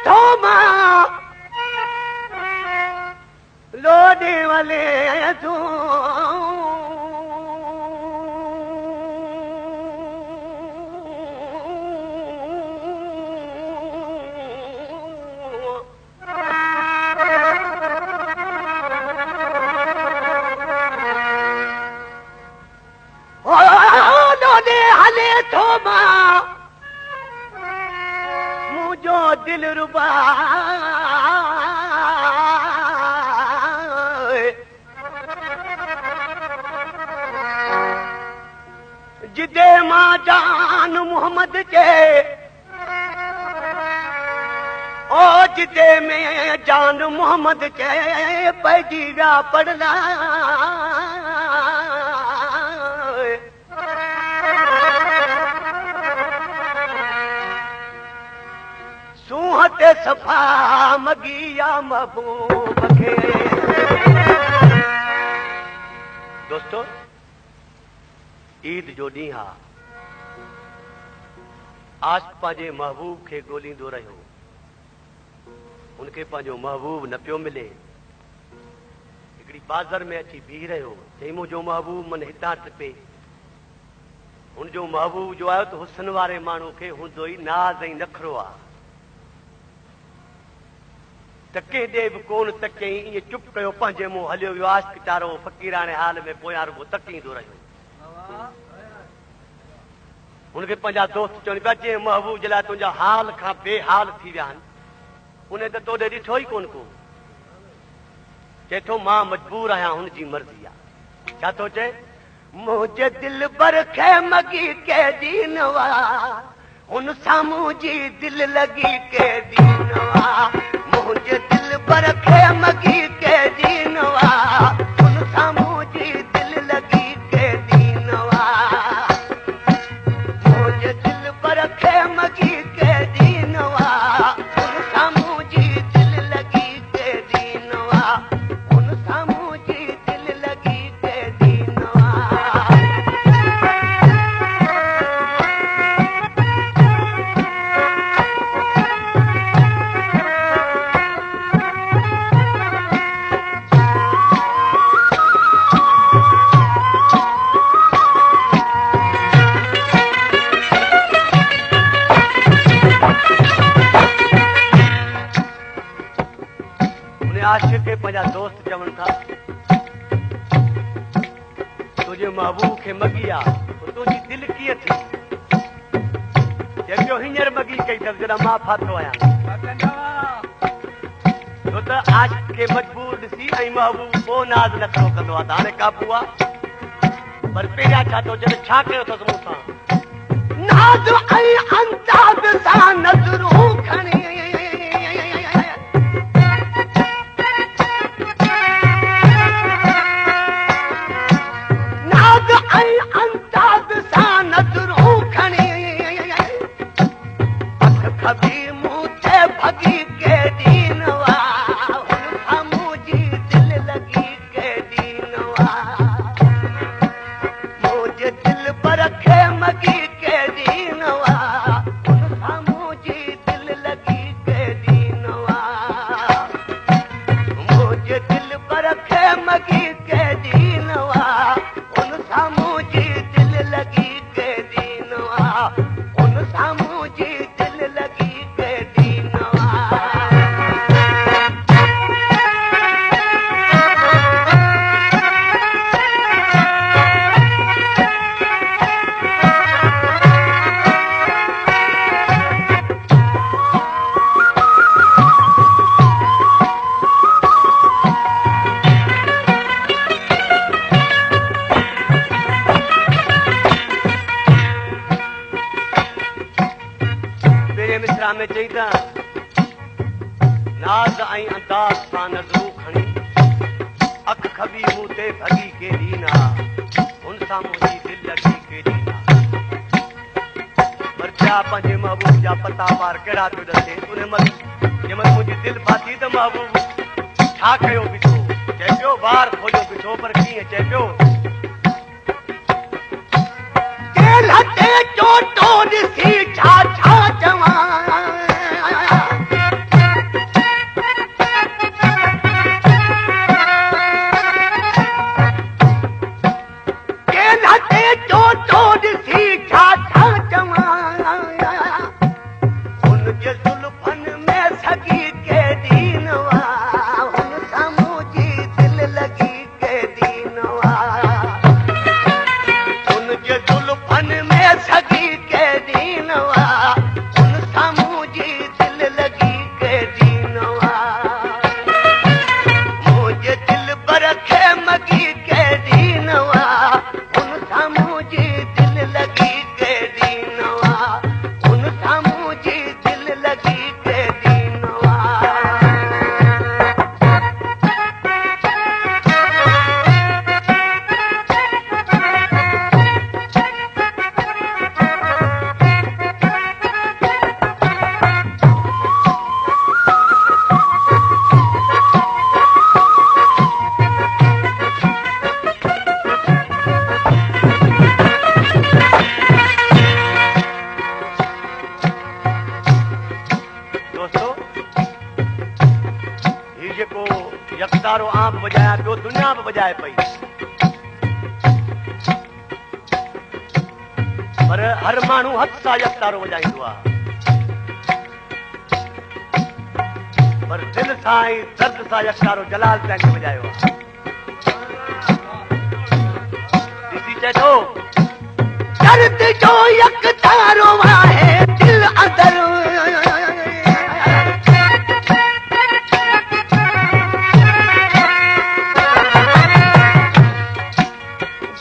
थो मां लोॾे वले तूं लोॾे हले थो मां मुंहिंजो दिलि रुबा जिदे मां जान मोहम्मद जे ओ जिदे में जान मोहम्मद जे पइजी विया पढ़ला सूह ते सफ़ा मगिया महबूब खे दोस्तो ईद जो ॾींहुं आहे आशिक़ पंहिंजे महबूब खे ॻोल्हींदो रहियो उनखे पंहिंजो महबूब न पियो मिले हिकिड़ी बाज़ार में अची बीह रहियो चई मुंहिंजो महबूब मन हितां टिपे हुनजो महबूब जो आयो त हुसन वारे माण्हू खे हूंदो ई नाज़ ऐं नखरो आहे टके ॾे बि कोन तकई ईअं चुप कयो पंहिंजे मुंहुं हलियो वियो आशिक़ चारो फ़क़ीराणे हाल में पोयां रुगो तकींदो रहियो हुनखे पंहिंजा दोस्त चवनि पिया जे महबूब जे लाइ तुंहिंजा हाल खां बेहाल थी विया आहिनि उन त तोॾे ॾिठो ई कोन को चए थो मां मजबूर आहियां हुनजी मर्ज़ी आहे छा थो चए मुंहिंजे दिलि बर खे मगी के दीनवा हुन साम्हूं जी दिलि लॻी के दीनवा मुंहिंजे दिलि बर खे मगी के दीनवा हुन साम्हूं जी दिलि लॻी के दीनवा मुंहिंजे दिलि बर खे मगी के दीनवा हुन साम्हूं जी दिलि लॻी के दीनवा हुन साम्हूं जी दिलि लॻी के दीनवा आशिक़ खे पंहिंजा दोस्त चवनि था तुंहिंजे महबूब खे मगी आहे तुंहिंजी दिलि कीअं थी चइजो हींअर मगी कई अथसि जॾहिं मां फाथो आहियां छो त आशिक़ खे मजबूर ॾिसी ऐं महबूब पोइ नाज़ नखरो कंदो आहे त हाणे काबू आहे पर पहिरियां छा थो चए छा कयो अथसि मूंसां नाज़ ऐं अंदाज़ सां नज़रूं खणी अंदाज़ सां नज़रूं खणी अख खबी मूं ते भॻी के दीनवा हुन साम्हूं जी दिलि लॻी के दीनवा मुंहिंजे दिलि पर खे मगी के दीनवा हुन साम्हूं जी दिलि लॻी के दीनवा मुंहिंजे दिलि पर खे मगी के दीनवा हुन साम्हूं जी दिलि लॻी के दीनवा हुन साम्हूं जी दिलि लॻी के दीनवा में चई त नाज़ ऐं अंदाज़ सां नज़रूं खणी अख खबी मूं ते भॻी के दीना हुन सां मुंहिंजी दिलि लॻी के दीना पर छा पंहिंजे महबूब जा पता वार कहिड़ा पियो ॾसे उन महिल जंहिंमहिल मुंहिंजी दिलि फाथी त महबूब छा कयो बीठो चए पियो वार खोलियो बीठो पर कीअं चए पियो दिलि हथे चोटो ॾिसी छा छा चवां यकतारो आंब बजाया पियो दुनिया में बजाए पई पर हर माण्हू हथ सां यकतारो वॼाईंदो आहे पर दिल सां ऐं दर्द सां यकतारो जलाल पंहिंखे वॼायो आहे ॾिसी चए थो दर्द जो यकतारो आहे दिल अंदर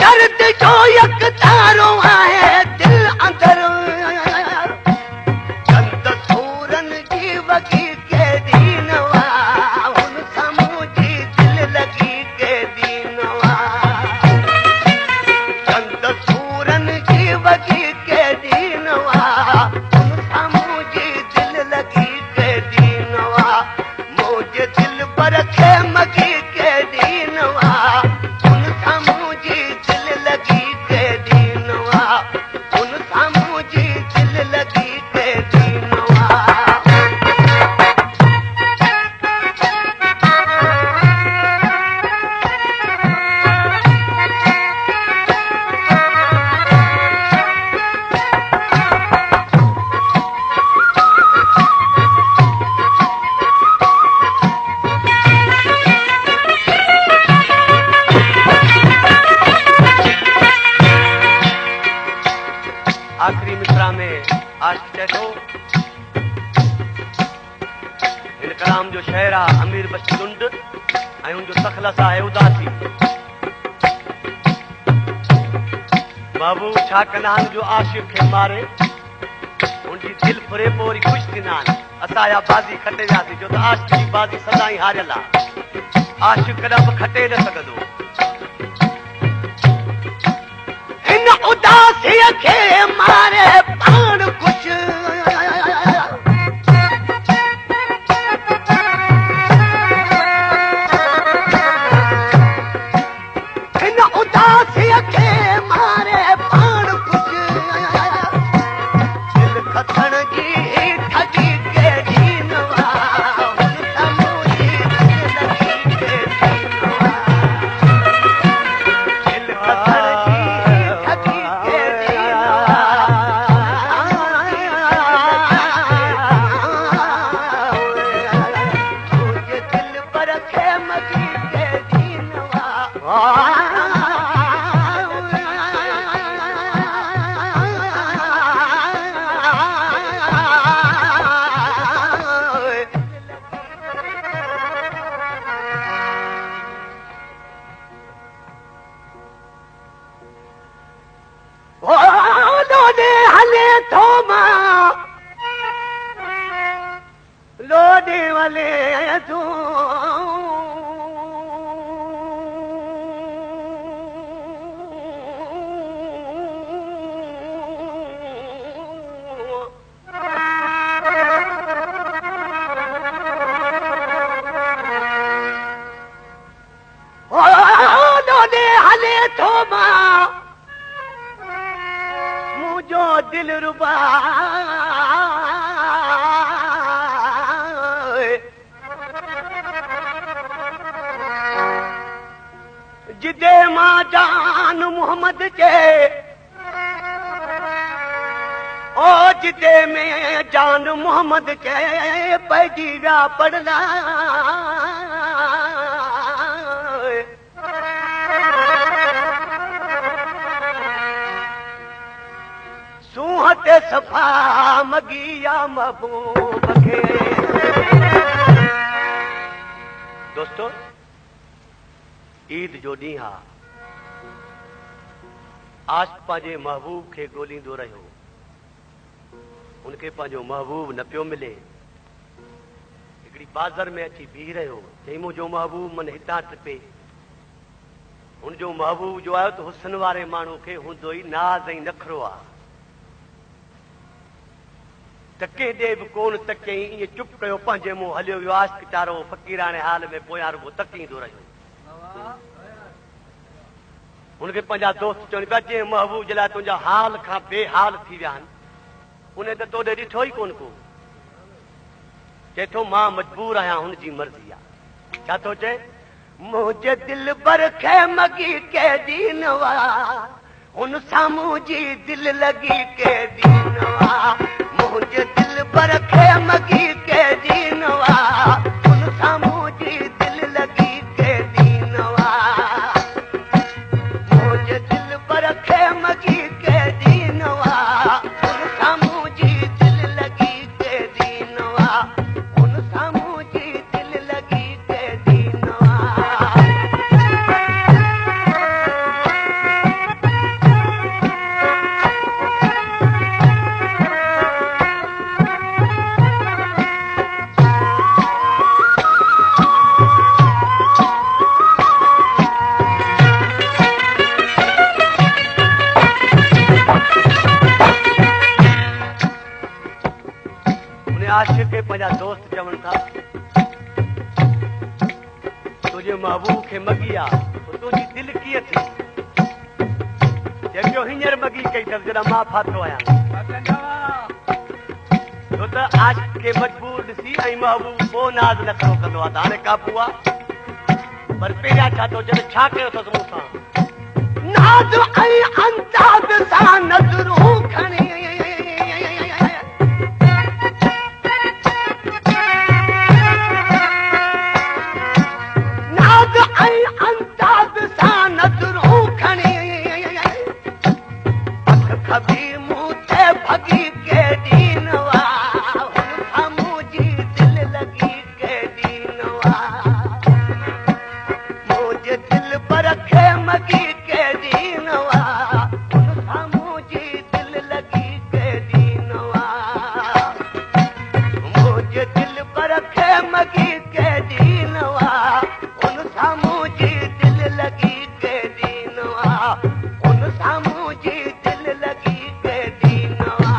दर्द जो यकतारो आहे दिल अंदर चंद सूरन जी वगी के दीनवा हुन समूजी दिल लगी के दीनवा चंद सूरन जी वगी के दीनवा हुन समूजी दिल लगी के दीनवा मुझे दिल पर खे मगी के दीनवा हुन समूजी दिल लगी के दीनवा हुन समूजी दिल लगी के दीनवा आखिरी मिसरा में आशिक़ चए थो हिन कलाम जो शहर आहे अमीर बख्श लुंड ऐं हुनजो तखलस आहे उदासी महबूब छा कंदा आहिनि जो आशिक़ खे मारे हुनजी दिलि फुरे पोइ वरी ख़ुशि थींदा आहिनि असांजा बाज़ी खटे वियासीं छो त आशिक़ जी बाज़ी सदा ई हारियल आहे आशिक़ कॾहिं बि खटे न सघंदो इन उदासीअ खे मारे पाण कुझु इन उदासीअ खे मारे पाण कुझु दिल खथण जी ठगी के दीनवा हुन समूजी दिल लगी के दीनवा दिल खथण जी ठगी के दीनवा मुझे दिल पर खे मगी के दीनवा लोडे हले थो मां लोडे वाले तू लोडे हले थो मां मुझो दिल रुबा जिदे मां जान मोहम्मद के ओ जिदे में जान मोहम्मद के पैजी विया पड़ला सूहते सफा मगिया महबूब खे दोस्तों ईद जो ॾींहुं आहे आशिक़ पंहिंजे महबूब खे ॻोल्हींदो रहियो उनखे पंहिंजो महबूब न पियो मिले हिकिड़ी बाज़ार में अची बीह रहियो चई मुंहिंजो महबूब मन हितां टिपे हुनजो महबूब जो आयो त हुस्न वारे माण्हू खे हूंदो ई नाज़ ऐं नखरो आहे टके ॾे बि कोन तकई ईअं चुप कयो पंहिंजे मुंहुं हलियो वियो आशिक़ वीचारो फ़क़ीराणे हाल में पोयां रुगो तकींदो रहियो हुनखे पंहिंजा दोस्त चवनि पिया जे महबूब जे लाइ तुंहिंजा हाल खां बेहाल थी विया आहिनि उन त तोॾे ॾिठो ई कोन को चए थो मां मजबूर आहियां हुनजी मर्ज़ी आहे छा थो चए मुझे दिल बर खे मगी के दीनवा उन सामू जी दिल लगी के दीनवा मुझे दिल बर खे मगी के दीनवा उन सामू जी दिल लगी के दीनवा मुझे दिल बर खे मगी के दीनवा उन सामू जी दिल लगी के दीनवा उन सामू जी दिल लगी के दीनवा आशिक के पंहिंजा दोस्त चवनि था तुंहिंजे महबूब खे मगी आहे तुंहिंजी दिलि कीअं थी चए पियो हींअर मगी कई अथसि जॾहिं मां फाथो आहियां छो त आशिक खे मजबूर ॾिसी ऐं महबूब पोइ नाज़ नखरो कंदो आहे त हाणे काबू आहे पर पहिरियां छा थो चए छा कयो अथसि मूंसां नाज़ ऐं अंदाज़ सां नज़रूं खणी कभी मुझे भगी के दीनवा उन सामू जी दिल लगी के दीनवा मुझे दिल पर खे मगी के दीनवा उन सामू जी दिल लगी के दीनवा मुझे दिल पर खे मगी के दीनवा उन सामू जी दिल लगी के दीनवा उन सामू जी दिल लगी के दीनवा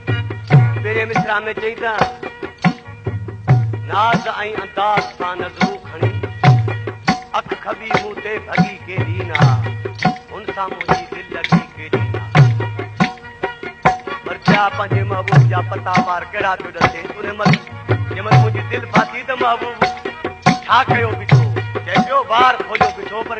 मिसरा में चई त नाज़ ऐं अंदाज़ सां नज़रूं खणी अख खबी मूं ते भगी के दीना हुन सां मुंहिंजी दिलि लगी के दीना पर छा पंहिंजे महबूब जा पता पार कहिड़ा पियो ॾसे उन महिल जंहिंमहिल मुंहिंजी दिलि फाथी त महबूब छा कयो बीठो चए पियो ॿार खोलियो बीठो पर